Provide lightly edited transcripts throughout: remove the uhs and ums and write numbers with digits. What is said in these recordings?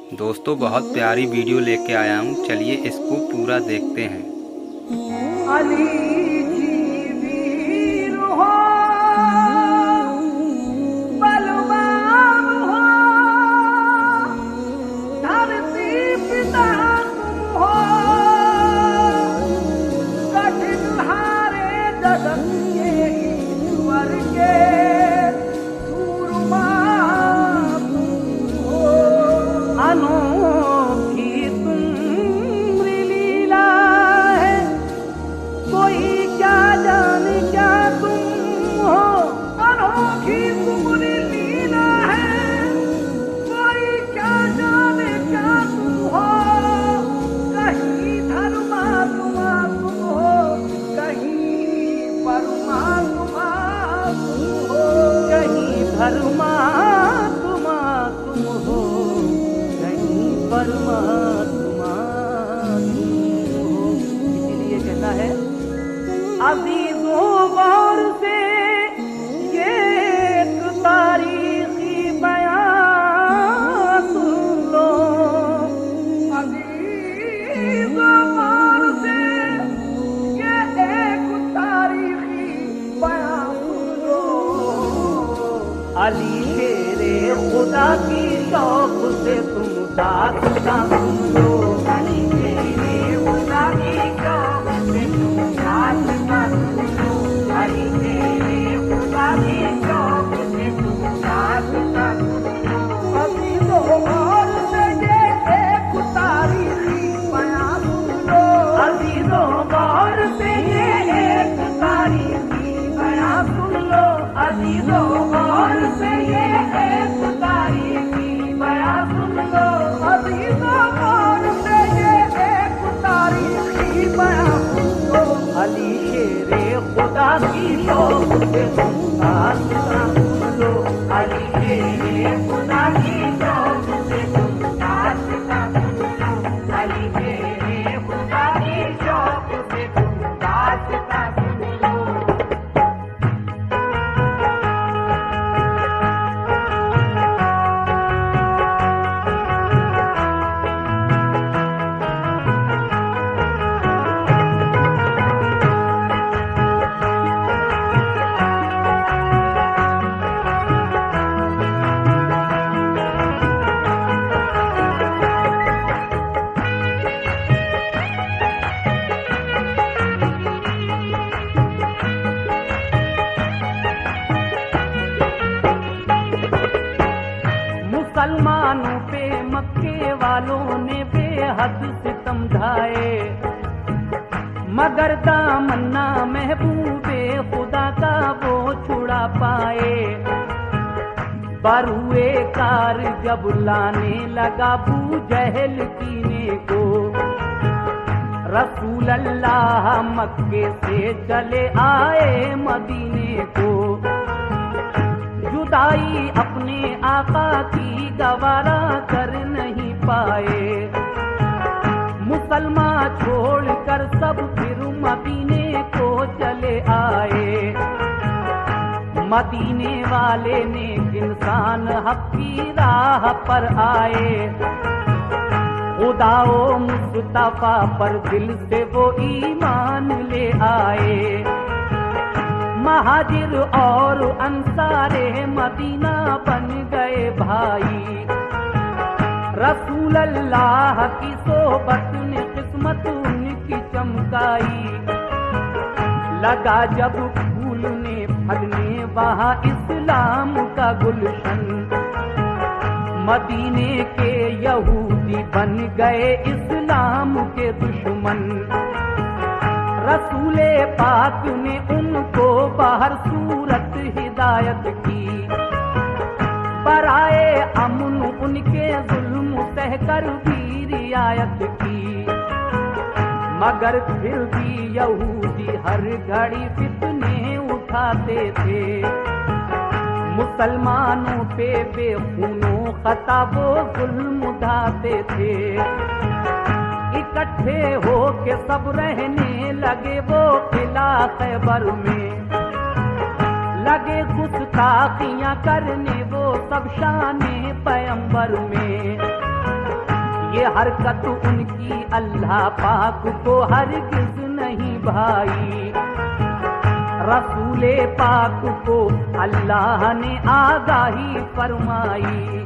दोस्तों बहुत प्यारी वीडियो लेके आया हूँ, चलिए इसको पूरा देखते हैं। अली जी वीर हो, बलवान हो, धरती पिता तुम हो, कठिन हारे जगत के ईश्वर के सूरमा तुम हो। अनोखी तुम्हारी लीला है, कोई क्या जाने क्या तुम हो। अनोखी तुम्हारी लीला है, कोई क्या जाने क्या तुम हो। कहीं धर्मात्मा तुम हो, कहीं परमात्मा तुम हो। कहीं धर्मात्मा तुम हो, कहीं परमात्मा तुम हो। इसीलिए कहता है अजीजों गौर से ये एक तारीखी बयान सुन लो। अजीजों गौर से ये एक तारीखी बयान सुन लो। अली शेरे खुदा की शौक से तुम दास्तां सुन लो। अली शेरे खुदा की शौक से तुम दास्तां सुन लो। अली शेरे खुदा की शौक से तुम दास्तां सुन लो। अजीजों गौर से ये एक तारीखी बयान सुन लो। अजीजों गौर से ये एक तारीखी बयान सुन लो। अजीजों गौर से ये एक तारीखी बयान सुन लो। अजीजों गौर से ये एक तारीखी बयान सुन लो। अली शेरे खुदा की शौक से तुम दास्तां सुन लो। अली शेरे खुदा की शौक से तुम दास्तां सुन लो। अली शेरे खुदा की शौक से तुम दास्तां सुन लो। मुसलमानों पे मक्के वालों ने बेहद सितम ढाए, मगर दामन्ना महबूबे खुदा का वो छुड़ा पाए। बरुए कार जब लाने लगा बू जहल कीने को, रसूल अल्लाह मक्के से चले आए मदीने को। जुदाई अपने आका की गवारा कर नहीं पाए, मुसलमान छोड़कर सब फिर मदीने को चले आए। मदीने वाले ने इंसान हक की राह पर आए, खुदाओ मुस्तफा पर दिल से वो ईमान ले आए। महाजिर और अंसारे मदीना बन गए भाई, रसूल अल्लाह की सोबत ने किस्मत उनकी चमकाई। लगा जब फूलने फलने वहाँ इस्लाम का गुलशन, मदीने के यहूदी बन गए इस्लाम के दुश्मन। रसूले पाक ने उनको बाहर सूरत हिदायत की, बराए अमन उनके जुल्म सहकर भी रियायत की। मगर फिर भी यहूदी हर घड़ी फितने उठाते थे, मुसलमानों पे बेखूनो खता वो जुल्म ढाते थे। इकट्ठे हो के सब रहने लगे वो किला खैबर में, लगे गुस्ताखियां करने वो सब शाने पैगंबर में। ये हरकत उनकी अल्लाह पाक को हरगिज नहीं भाई। रसूले पाक को अल्लाह ने आगाही फरमाई।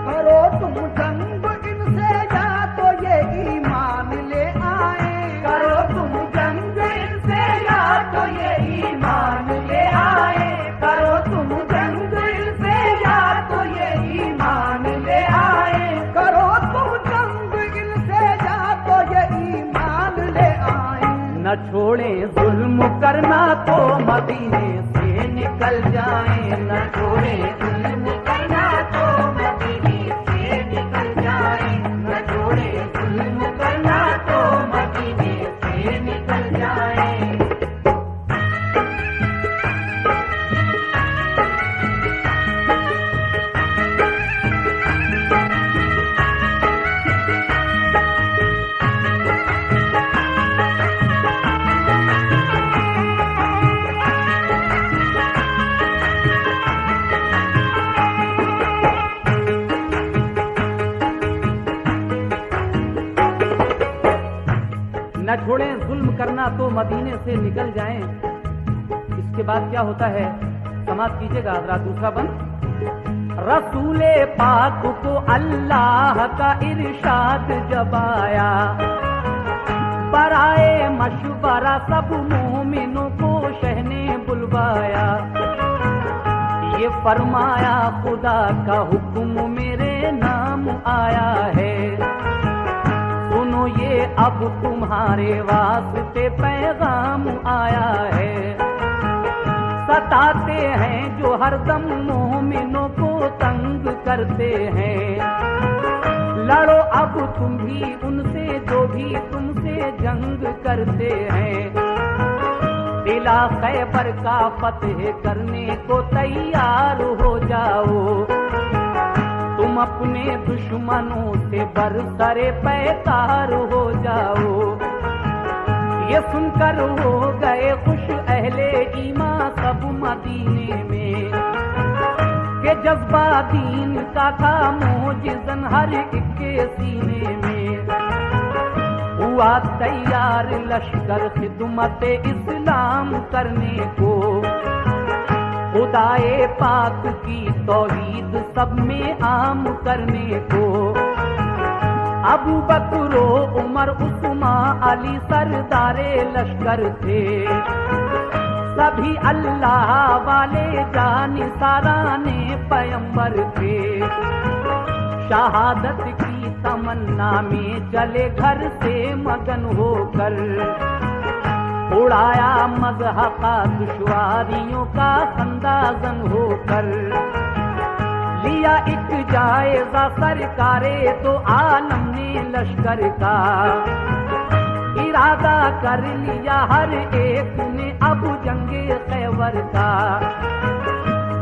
करो तुम जंग इनसे या तो ये ईमान ले आए। करो तुम जंग इनसे या तो ये ईमान ले आए। करो तुम जंग इनसे या तो ये ईमान ले आए। करो तुम जंग इनसे या तो ये ईमान ले आए। न छोड़ें जुल्म करना तो मदीने से निकल जाएं। न छोड़ें जुल्म करना तो मदीने से निकल जाएं। न छोड़ें जुल्म करना तो मदीने से निकल जाएं। न छोड़ें जुल्म करना तो मदीने से निकल जाएं। इसके बाद क्या होता है समाप्त कीजिएगा हजरात। दूसरा बंद। रसूले पाक को अल्लाह का इरशाद जब आया, बराए मशवरा सब मोमिनों को शहने बुलवाया। ये फरमाया खुदा का हुक्म मेरे नाम आया है। सुनो ये अब तुम्हारे वास्ते पैगाम आया है। सताते हैं जो हरदम मोमिनों को तंग करते हैं। लड़ो अब तुम भी उनसे जो भी तुमसे जंग करते हैं। दिला खैबर का फतेह करने को तैयार हो जाओ। तुम अपने दुश्मनों से बरसरे पैतार हो जाओ। ये सुनकर हो गए खुश अहले ईमान सब मदीने में, के जज्बा दीन का था मोजिज़न हर एक के सीने में। हुआ तैयार लश्कर खिदमत इस्लाम करने को। खुदाए पाक की तौहीद सब में आम करने को। अबू बकर उमर उस्मान अली सरदारे लश्कर थे। सभी अल्लाह वाले जानिसाराने पैगंबर थे। शहादत की तमन्ना में चले घर से मगन होकर। उड़ाया मज़हक़ा दुश्वारियों का अंदाज़न होकर। लिया एक जायज़ा सरकारे तो आलम ने लश्कर का। इरादा कर लिया हर एक ने अब जंगे खैबर का।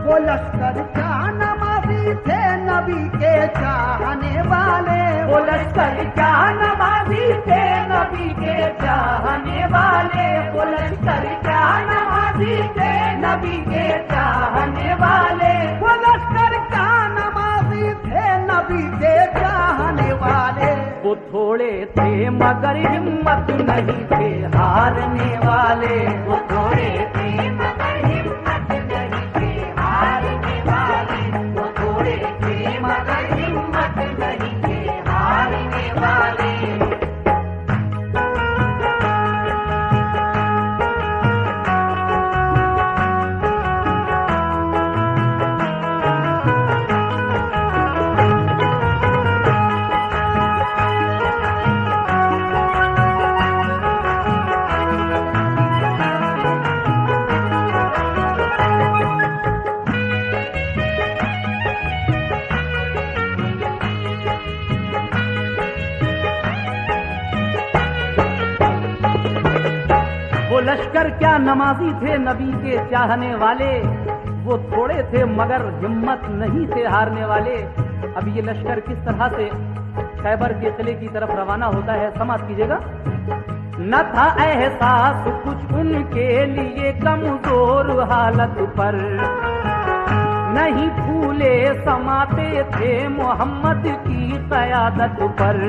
वो लश्कर क्या नमाज़ी थे नबी के चाहने वाले। वो लश्कर क्या नमाज़ी थे नबी के चाहने वाले। वो लश्कर क्या नमाज़ी थे नबी के चाहने वाले। वो लश्कर क्या नमाज़ी थे नबी के चाहने वाले। वो थोड़े थे मगर हिम्मत नहीं थे हारने वाले। वो थोड़े थे मगर हिम्मत नहीं थे हारने वाले। वो थोड़े थे मगर हिम्मत नहीं थे हारने वाले। लश्कर क्या नमाजी थे नबी के चाहने वाले। वो थोड़े थे मगर हिम्मत नहीं थे हारने वाले। अब ये लश्कर किस तरह से खैबर के किले की तरफ रवाना होता है समाप्त कीजिएगा। न था एहसास कुछ उनके लिए कमजोर हालत पर। नहीं फूले समाते थे मोहम्मद की क़यादत पर।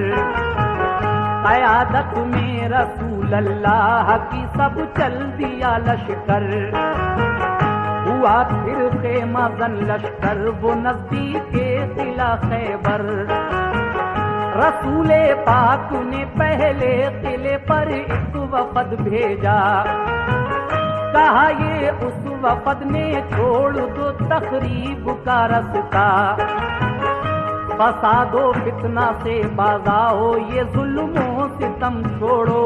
क़यादत में रसूल अल्लाह की सब चल दिया लश्कर। हुआ फिर ख़ेमज़न लश्कर वो नज़दीक किला खैबर। रसूले पाक ने पहले किले पर एक वफ़द भेजा। कहा ये उस वफ़द ने छोड़ दो तक़रीब का रास्ता। फसादो फितना से बाज़ाओ ये जुल्मों सितम छोड़ो।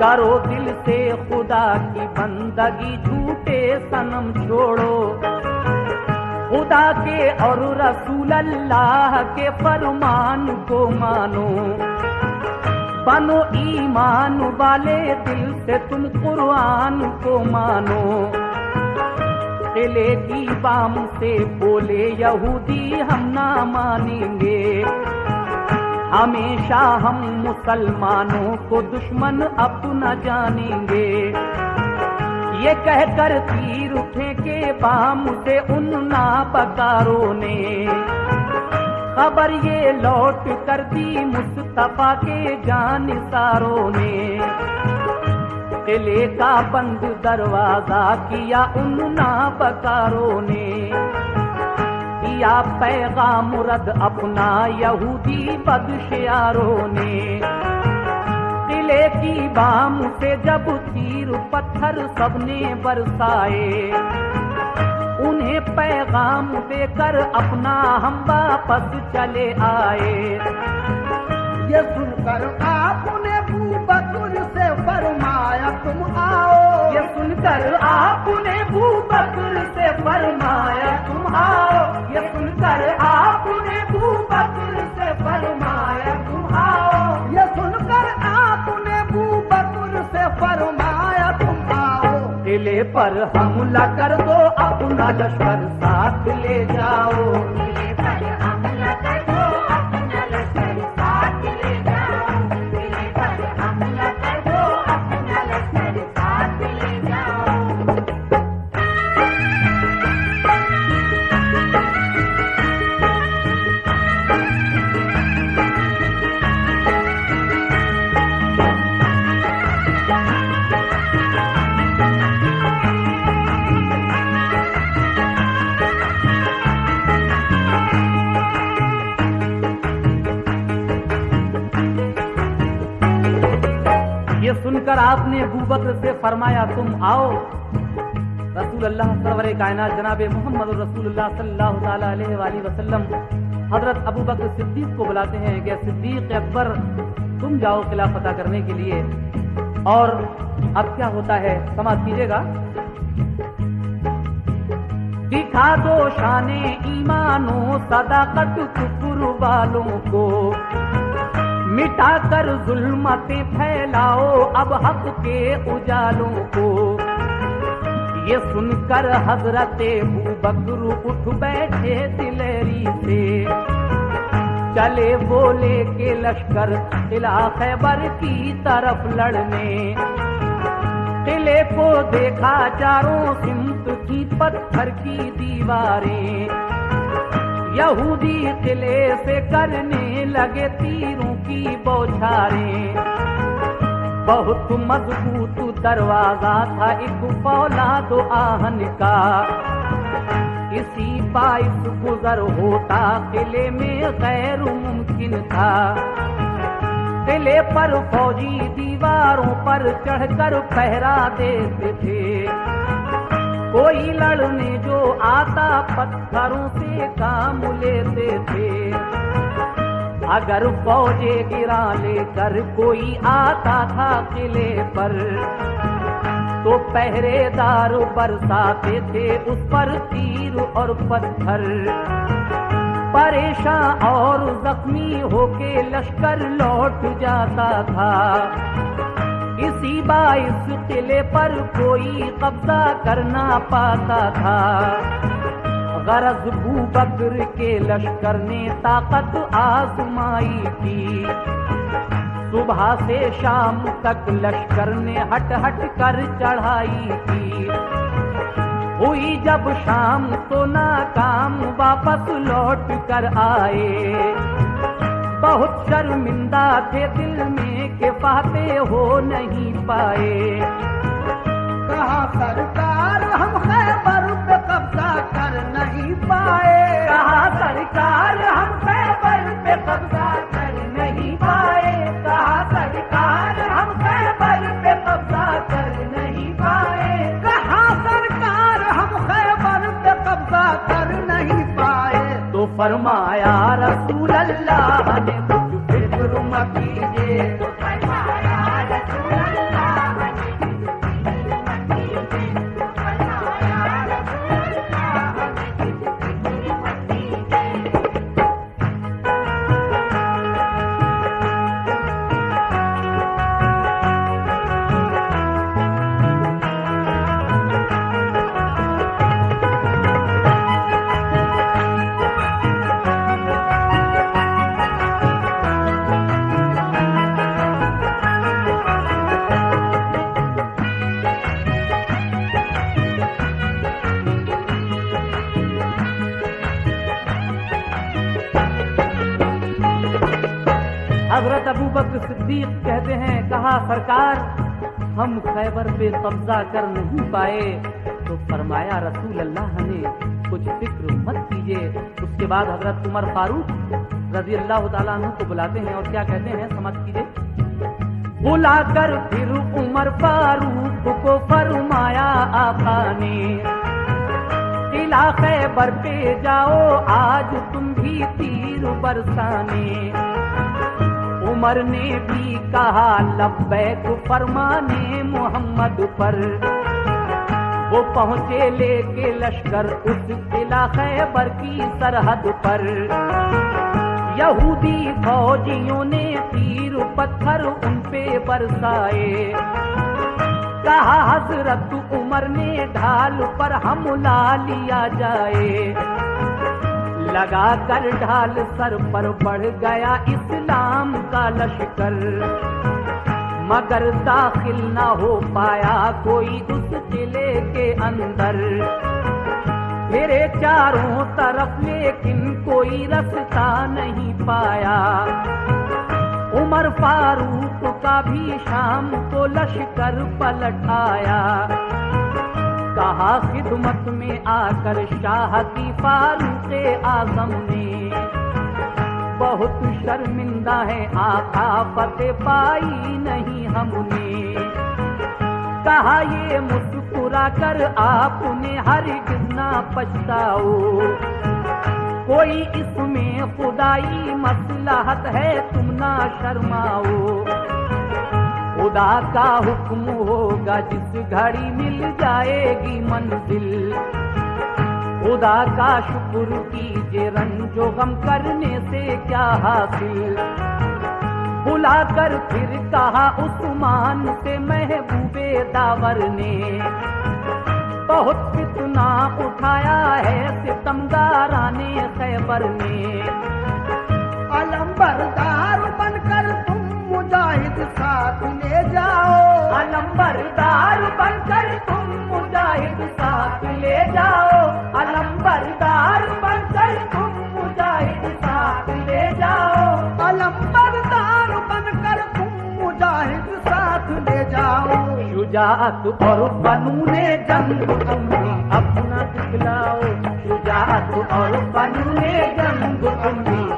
करो दिल से खुदा की बंदगी झूठे सनम छोड़ो। खुदा के और रसूल अल्लाह के फरमान को मानो। बनो ईमान वाले दिल से तुम कुरान को मानो। किले की बाम से बोले यहूदी हम ना मानेंगे। हमेशा हम मुसलमानों को दुश्मन अपना जानेंगे। ये कहकर तीर फेंके बाम से उन नापकारों ने। खबर ये लौट कर दी मुस्तफा के जानिसारों ने। किले का बंद दरवाजा किया उन नापकारों ने। दिया पैगाम रद अपना यहूदी बदशयारों ने। किले की बाम से जब तीर पत्थर सबने बरसाए। उन्हें पैगाम देकर अपना हम वापस चले आए। ये सुनकर आपने अबू बकर से फरमाया तुम आओ। ये सुनकर आपने अबू बकर से फरमाया तुम आओ। ये सुनकर आपने अबू बकर से फरमाया तुम आओ। ये सुनकर आपने अबू बकर से फरमाया तुम आओ। किले पर हमला कर दो अपना लश्कर साथ ले जाओ। किले पर हमला कर दो अपना लश्कर साथ ले जाओ। किले पर हमला कर दो अपना लश्कर साथ ले जाओ। ये सुनकर आपने अबू बकर से फरमाया तुम आओ। रसूल अल्लाह सरवरे कायनात जनाबे मोहम्मद रसूलुल्लाह सल्लल्लाहु ताला अलैहि वसल्लम हजरत अबू बकर सिद्दीक को बुलाते हैं कि सिद्दीक अकबर तुम जाओ किला फतह करने के लिए। और अब क्या होता है समाप्त कीजिएगा। दिखा दो शाने ईमानो सदाकत कुफर वालों को। मिटा कर जुल्मतें फैलाओ अब हक के उजालों को। ये सुनकर हजरत अबू बकर उठ बैठे दिलेरी से। चले बोले के लश्कर किला खैबर की तरफ लड़ने। किले को देखा चारों सिमत की पत्थर की दीवारें। यहूदी किले से करने लगे तीरों की बौछारें। बहुत मजबूत दरवाजा था एक फौलाद आहन का। इसी बाइस गुजर होता किले में गैर मुमकिन था। किले पर फौजी दीवारों पर चढ़कर पहरा देते थे। कोई लड़ने जो आता पत्थरों से काम लेते थे। अगर फौजे गिरा लेकर कोई आता था किले पर तो पहरेदार बरसाते थे उस पर तीर और पत्थर। परेशान और जख्मी होके लश्कर लौट जाता था। इसी बाइस किले पर कोई कब्जा करना पाता था। गरज अबू बकर के लश्कर ने ताकत आजमाई थी। सुबह से शाम तक लश्कर ने हट हट कर चढ़ाई थी। हुई जब शाम तो नाकाम वापस लौट कर आए। बहुत शर्मिंदा थे दिल में कि पाते हो नहीं पाए। कहा सरकार हम खैबर पे कब्जा कर नहीं पाए। कहा सरकार हम खैबर पे कब्जा कर नहीं पाए। कहा सरकार हम खैबर पे कब्जा कर नहीं पाए। कहा सरकार हम खैबर पे कब्जा कर नहीं पाए। तो फरमाया रसूल अल्लाह ने कुछ फिक्र मत कीजिए। तो फरमाया रसूल अल्लाह ने हजरत अबू बकर सिद्दीक कहते हैं, कहा सरकार हम खैबर पे कब्जा कर नहीं पाए। तो फरमाया रसूल अल्लाह ने कुछ फिक्र मत कीजिए। उसके बाद हजरत उमर फारूक रजी अल्लाह तआला अन्हु को बुलाते हैं और क्या कहते हैं समझ कीजिए। बुलाकर फिर उमर फारूक को फरमाया आका ने, किला खैबर पे जाओ आज तुम भी तीर बरसाने। उमर ने भी कहा लब्बैक फरमाने मोहम्मद पर। वो पहुंचे लेके लश्कर उस किला खैबर की सरहद पर। यहूदी फौजियों ने तीर पत्थर उन पे बरसाए। कहा हजरत उमर ने ढाल पर हमला लिया जाए। लगा कर ढाल सर पर बढ़ गया इस्लाम का लश्कर। मगर दाखिल न हो पाया कोई उस किले के अंदर। मेरे चारों तरफ लेकिन कोई रास्ता नहीं पाया। उमर फारूक का भी शाम को लश्कर पलट आया। कहा खिदमत में आकर शाह की फारूक आजम ने, बहुत शर्मिंदा है आका फतेह पाई नहीं हमने। कहा ये मुस्कुरा कर आपने हरगिज़ ना पछताओ। कोई इसमें खुदाई मसलहत है तुम ना शर्माओ। खुदा का हुक्म होगा जिस घड़ी मिल जाएगी मंजिल। खुदा का शुक्र कीजिए रंजो गम करने से क्या हासिल। बुलाकर फिर कहा उस्मान से महबूबे दावर ने, बहुत फितना उठाया है सितमगाराने खैबर ने। अलंबरदार बनकर तुम मुजाहिद साथ ले जाओ। अलंबरदार बनकर तुम मुजाहिद साथ ले जाओ। अलंबरदार बनकर तुम मुजाहिद साथ ले जाओ। अलंबरदार बनकर तुम मुजाहिद साथ ले जाओ। शुजाअत और बनूने जंग तुम्हें अपना दिखलाओ। शुजाअत और बनूने जंग तुम्हें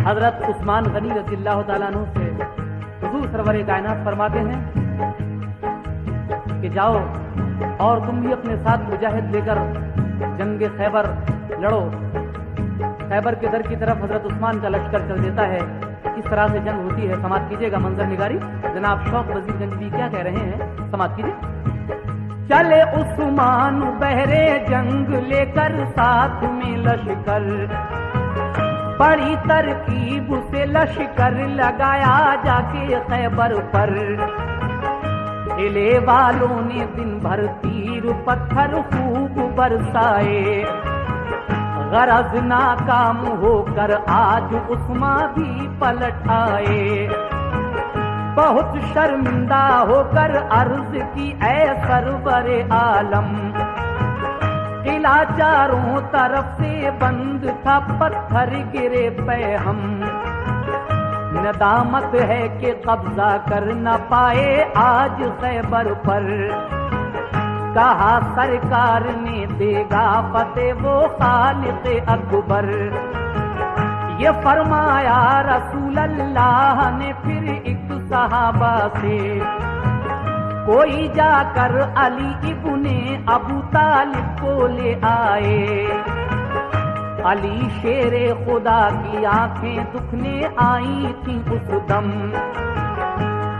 हजरत उस्मान गनी रज़ियल्लाहु ताला अन्हु से हुजूर सरवर कायनात फरमाते हैं कि जाओ और तुम भी अपने साथ मुजाहिद लेकर जंग खैबर लड़ो। खैबर के दर की तरफ हजरत उस्मान का लश्कर चल देता है। इस तरह से जंग होती है। समाप्त कीजिएगा मंजर निगारी। जनाब शौक वजीरगंज भी क्या कह रहे हैं, समाप्त कीजिए। चले उस्मान बहरे जंग लेकर साथ में लश्कर, बड़ी तरकीब से लश्कर लगाया जाके खैबर पर। किले वालों ने दिन भर तीर पत्थर खूब बरसाए, गरज नाकाम होकर आज उस्मान भी पलट आए। बहुत शर्मिंदा होकर अर्ज की ऐ सरवरे आलम, किला चारों तरफ से बंद था पत्थर गिरे पे हम। नदामत है कि कब्जा कर न पाए आज खैबर पर, कहा सरकार ने देगा फतेह वो खालिक अकबर। ये फरमाया रसूल अल्लाह ने फिर एक सहाबा से, कोई जाकर अली इब्ने अबू तालिब को ले आए। अली शेरे खुदा की आंखें दुखने आई थी उस दम,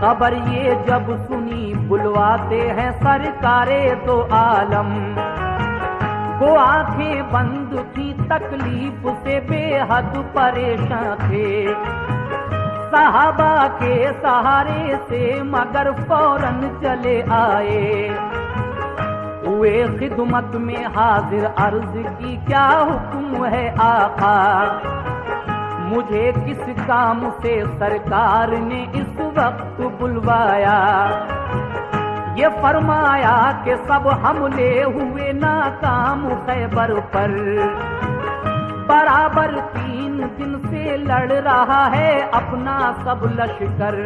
खबर ये जब सुनी बुलवाते हैं सरकारे दो आलम। वो आंखें बंद थी तकलीफ से बेहद परेशान थे, सहाबा के सहारे से मगर फौरन चले आए। हुए खिदमत में हाजिर अर्ज की क्या हुक्म है आका, मुझे किस काम से सरकार ने इस वक्त बुलवाया। ये फरमाया कि सब हमले हुए नाकाम खैबर पर, बराबर 3 दिन से लड़ रहा है अपना सब लश्कर।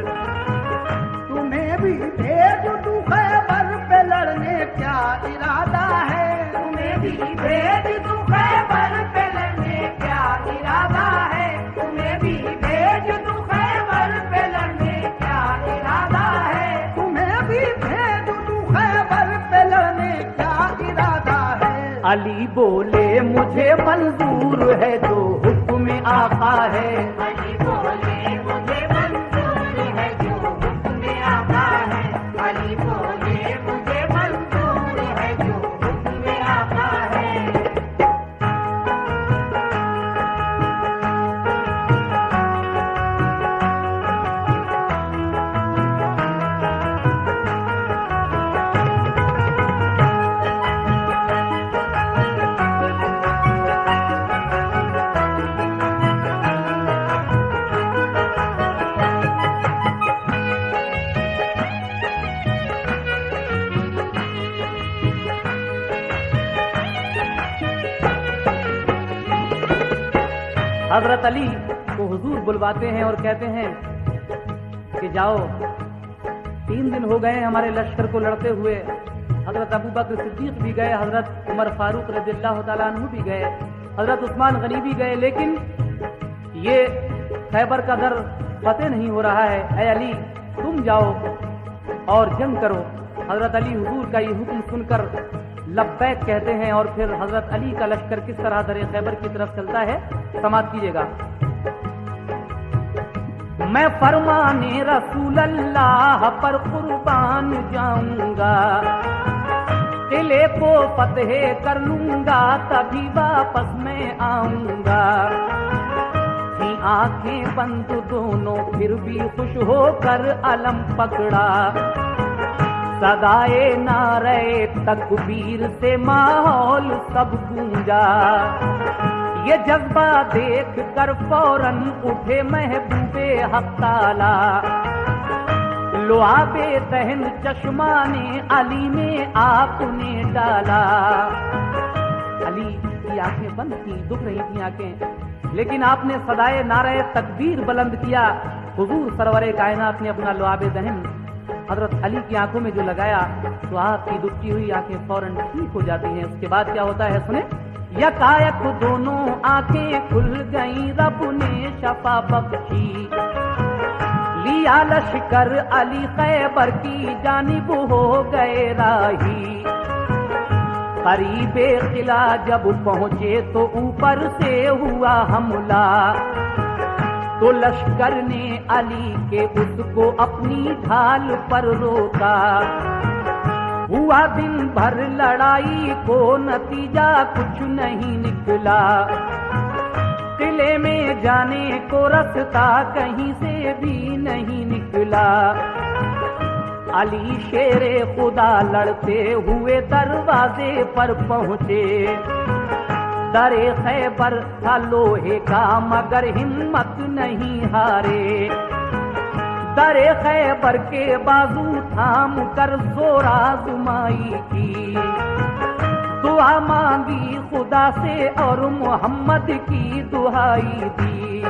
तुम्हें भी भेज दूं खैबर पे लड़ने क्या इरादा है, तुम्हें भी भेज दूं खैबर पे लड़ने क्या इरादा है, तुम्हें भी भेज दूं खैबर पे लड़ने क्या इरादा है, तुम्हें भी भेज दूं खैबर पे लड़ने क्या इरादा है। अली बोले मुझे मंजूर है जो हुक्म आका है, अली बोले मुझे मंजूर है जो हुक्म आका है, अली बोले मुझे मंजूर है जो हुक्म आका है। हजरत अली को हुजूर बुलवाते हैं और कहते हैं कि जाओ, 3 दिन हो गए हमारे लश्कर को लड़ते हुए। हजरत अबू बकर सिद्दीक भी गए, हजरत उमर फारूक रज़ियल्लाहु ताला अन्हु भी गए, हजरत उस्मान गनी भी गए, लेकिन ये खैबर का दर फतेह नहीं हो रहा है। ऐ अली तुम जाओ और जंग करो। हजरत अली हुजूर का ये हुक्म सुनकर लब्बैक कहते हैं और फिर हजरत अली का लश्कर किस तरह दर खैबर की तरफ चलता है, समाप्त कीजिएगा। मैं फरमाने रसूल अल्लाह पर कुर्बान जाऊंगा, किले को फतेह कर लूंगा तभी वापस मैं आऊंगा। थी आंखें बंद दोनों फिर भी खुश होकर अलम पकड़ा, सदाए नारे तकबीर से माहौल सब गूंजा। ये जज्बा देख कर फौरन उठे महबूबे हक ताला, लुआबे दहन चश्मा ने अली में आपने डाला। अली की आंखें बंद थी, दुख रही थी आंखें, लेकिन आपने सदाए नारे तकबीर बुलंद किया। हुजूर सरवरे कायनात ने अपना लुआबे दहन हजरत अली की आंखों में जो लगाया तो आपकी दुखी हुई आंखें फौरन ठीक हो जाती हैं। उसके बाद क्या होता है सुने। यकायक दोनों आंखें खुल गईं, रब ने शफा बख्शी। लिया लश्कर अली खैबर की जानिब हो गए राही। करीबे किला जब पहुंचे तो ऊपर से हुआ हमला, तो लश्कर ने अली के उसको अपनी ढाल पर रोका। हुआ दिन भर लड़ाई को नतीजा कुछ नहीं निकला। किले में जाने को रास्ता कहीं से भी नहीं निकला। अली शेरे खुदा लड़ते हुए दरवाजे पर पहुंचे। दरे खैबर था लोहे का मगर हिम्मत नहीं हारे। दरे खैबर के बाजू थाम कर जोर आजमाई की। दुआ मांगी खुदा से और मोहम्मद की दुहाई दी।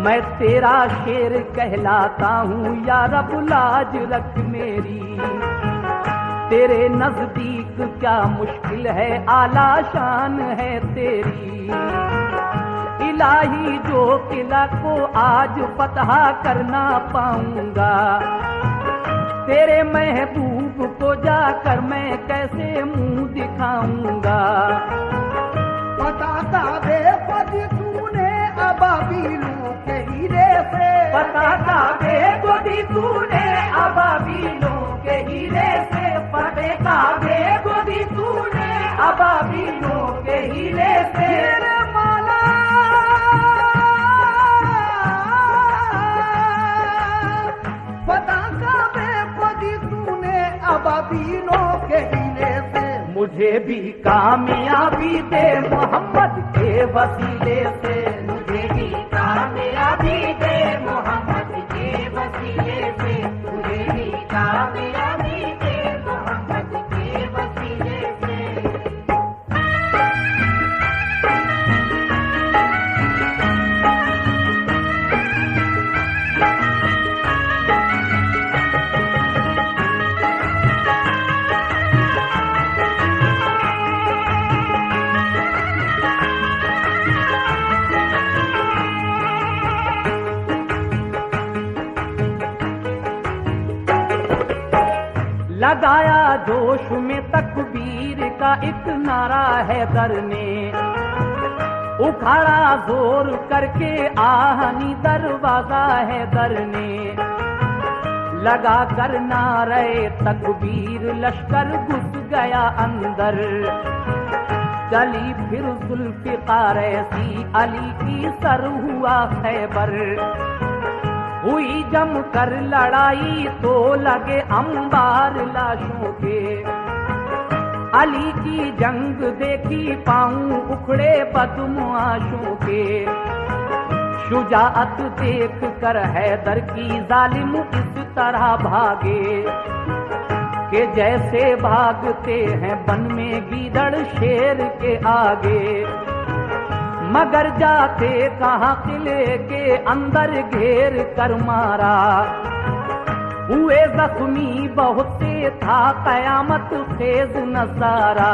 मैं तेरा शेर कहलाता हूँ या रब लाज रख मेरी। तेरे नजदीक क्या मुश्किल है आला शान है तेरी। इलाही जो किला को आज फतह करना पाऊंगा। तेरे महबूब को जाकर मैं कैसे मुंह दिखाऊंगा। बताता बेपद तूने अबाबीलों के हीरे से। बताता बेगोदी तूने अबाबीलों के हीरे से। पटेका बेगोदी तूने अबाबीलों के हीरे से। मेरे माला बताता बेपद तूने अबाबीलों के हीरे से। मुझे भी कामयाबी दे मोहम्मद के वसीले से। मुझे भी कामयाबी दे मोहम्मद के वसीले से। मुझे भी कामयाबी दे मोहम्मद के वसीले से। लगाया जोश में तकबीर का एक नारा हैदर ने। उखाड़ा जोर करके आहनी दरवाजा हैदर ने। लगा कर नारे तकबीर लश्कर घुस गया अंदर। चली फिर जुल्फ़िकार ऐसी अली की सर हुआ खैबर। हुई जम कर लड़ाई तो लगे अंबार लाशों के। अली की जंग देखी पाऊं उखड़े बदमाशों के। शुजाअत देख कर हैदर की जालिम इस तरह भागे कि जैसे भागते हैं वन में गीदड़ शेर के आगे। मगर जाते कहाँ किले के अंदर घेर कर मारा। हुए जख्मी बहुत से था कयामत खेज नजारा।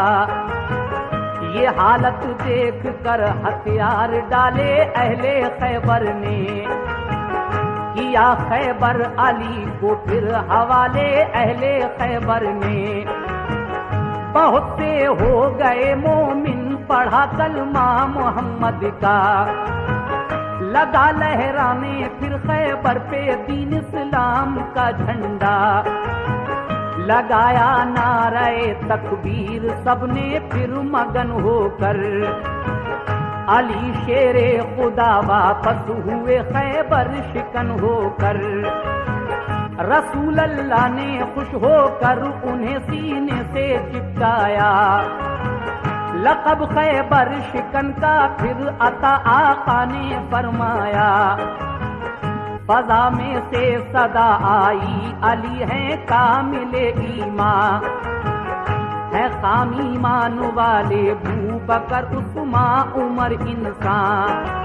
ये हालत देख कर हथियार डाले अहले खैबर ने। किया खैबर अली को फिर हवाले अहले खैबर ने। बहुत से हो गए मोमिन पढ़ा कलमा मोहम्मद का। लगा लहराने फिर खैबर पे दीन इस्लाम का झंडा। लगाया नारे तकबीर सबने फिर मगन होकर। अली शेरे खुदा वापस हुए खैबर शिकन होकर। रसूल अल्लाह ने खुश होकर उन्हें सीने से चिपकाया। लक़ब खैबर शिकन का फिर अता आका ने फरमाया। फजा में से सदा आई अली है कामिले ईमान। है खामी मान वाले बू बकर उस्मान उमर इंसान।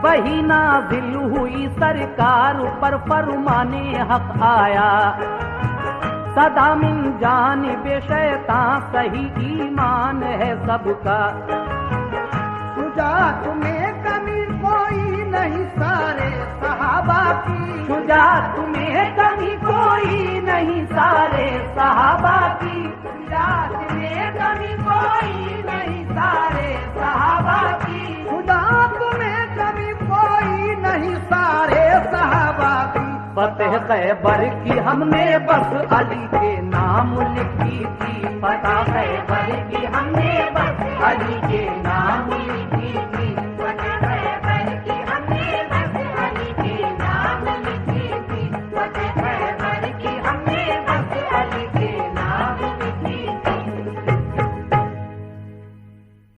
वही नाजिल हुई सरकार पर फरमाने हक आया। सदा मिन जानिबे शैतान सही ईमान है सबका। शुजाअत में कमी कोई नहीं सारे सहाबा की। शुजाअत में कमी कोई नहीं सारे सहाबा की। शुजाअत में कमी कोई नहीं सारे सहाबा की। शुजाअत में कमी कोई फतेह खैबर की हमने बस अली के नाम लिखी थी। फतेह खैबर की